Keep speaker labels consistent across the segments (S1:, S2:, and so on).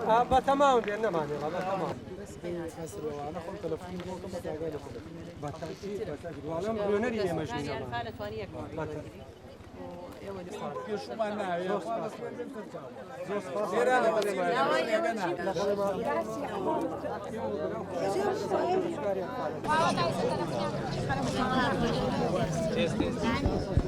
S1: بتمام بأننا ما نرى بتمام. أسر وأنا قلت تلفين فوق ما تاجي لكم. بالتأكيد وأنا بريونري ماشين.
S2: يعني الفالة ثانية كمان.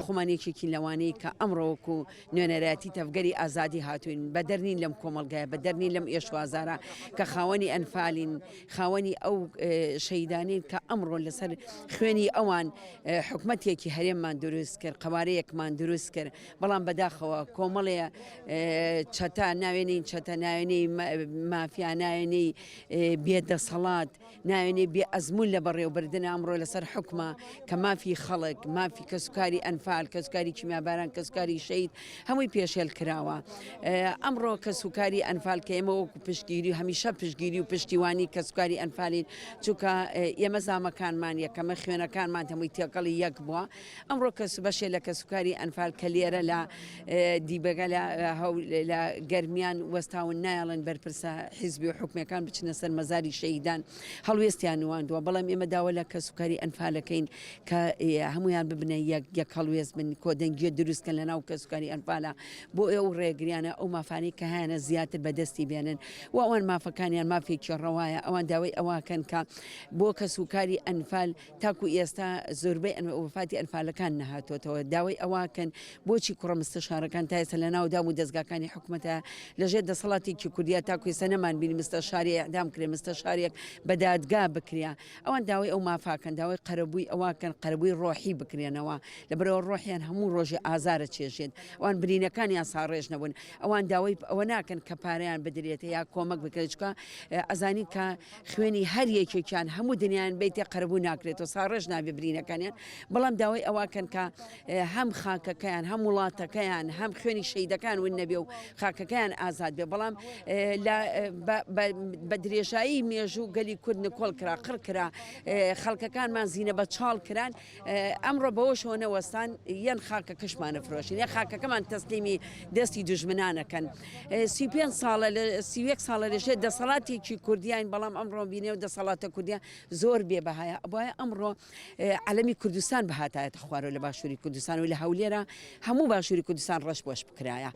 S3: خۆمانێکێکی لەوانەیە کە ئەمڕۆوەکو نوێنەرەتی تەفگەری ئازادی هاتوین بەدەرنین لەم کۆمەڵگایە بەدەرنین لەم ئێشوازارە کە خاوەنی ئەنفالین خاوەنی ئەو شەیدانین کە ئەمڕۆ لەسەر خوێنی ئەوان حکومەتێکی هەرێممان دروست کرد قوارەیەکمان دروست کرد بەڵام بەداخەوە کۆمەڵەیە چەتە ناوێنین چەتە ناوێنەی مافیا ناوێنەی بێدەسەڵات ناوێنەی بێ ئەزمون لە بەڕێوەبردن ئەمڕۆ لەسەر حکومە کە مافی خەڵک مافی کەسوکاری ئەنفال کەسوکاری کیمیاباران کەسوکاری شەید هەمووی پێشێل کراوە ئەمڕۆ کەسوکاری ئەنفال کە ئێمە وەکو پشتگیری هەمیشە پشتگیری و پشتیوانی کەسوکاری ئەنفالین چونکە ئێمە زامەکانمان یەکەمە خوێنەکانمان هەمووی تێکەڵی یەک بووە ئەمڕۆ کەس بەشێ لە کەسوکاری ئەنفال کە لێرە لە دیبەگە لە گەرمیان وەستاون نایڵن بەرپرسە حیزبی و حکومەکان بچنە سەر مەزاری شەیدان هەڵوێستیان نواندووە بەڵام ئێمە داوا لە کەسوکاری ئەنفالەکەین کە هەمویان ببنە یەک هەڵوێست بن کۆدەنگیە دروستکە لە ناو کەسوکاری ئەنفالە بۆ ئێوە ڕێگریانە ئەو مافانەی کە هیانە زیاتر بەدەستی بێنن و ئەوان مافەکانیان مافێکی ڕەوایە ئەوان داوای ئەواکەن کە بۆ کەسوکاری ئەنفال تاکو ئێستا زۆربەی وفاتی ئەنفالەکان نەهاتۆتەوە داوای ئەواکەن بۆچی کوڕە مستەشارەکان تا ئێستا لە ناو دام و دەستگاکانی حکوومەتە لەژێر دەسەڵاتێکی کوردیا تاکو ئێستا نەمان بینی مستەشاری ئەعدام کرێ مستەشارێک بە دادگا بکریا ئەوان داوای ئەو مافاکەن داوای قەرەبووی ئەواکەن قەرەبووی ڕۆحی بکرێنەوە لەبەرەوە ڕۆحیان هەموو ڕۆژی ئازارە چێژێت ئەوان برینەکانیان ساڕێژ نەبوون ئەوان داوای ئەوە ناکەن کە پارەیان بدرێتە یا کۆمەک بکرێتکە ئەزانی کە خوێنی هەر یەکێکیان هەموو دنیایان بیتێ قەرەبوو ناکرێت و ساڕێژ نابێ برینەکانیان بەڵام داوای ئەواکەن کە هەم خاکەکەیان هەم وڵاتەکەیان هەم خوێنی شەیدەکان ون نەبێ و خاکەکەیان ئازاد بێ بەڵام بە درێژایی مێژوو گەلی کورد نکۆڵ کرا قڕ کرا خەڵکەکانمان زیینە بە چاڵ کران ئەمڕۆ بەەوە شۆنەوەستان یەن خاکە کەشمانە فرۆشین یە خاکەکەمان تەسلیمی دەستی دوژمنانەکەن 35 ساڵە لە 31 ساڵە لەژێر دەسەڵاتێکی کوردیان بەڵام ئەمڕۆ بینێ و دەسەڵاتە کوردیا زۆر بێبەهایە بۆیە ئەمڕۆ عەلەمی کوردستان بەهاتایەتە خوارەوە لە باشووری کوردستان و لە هەولێرە هەموو باشووری کوردستان ڕەش بۆش بکرایە.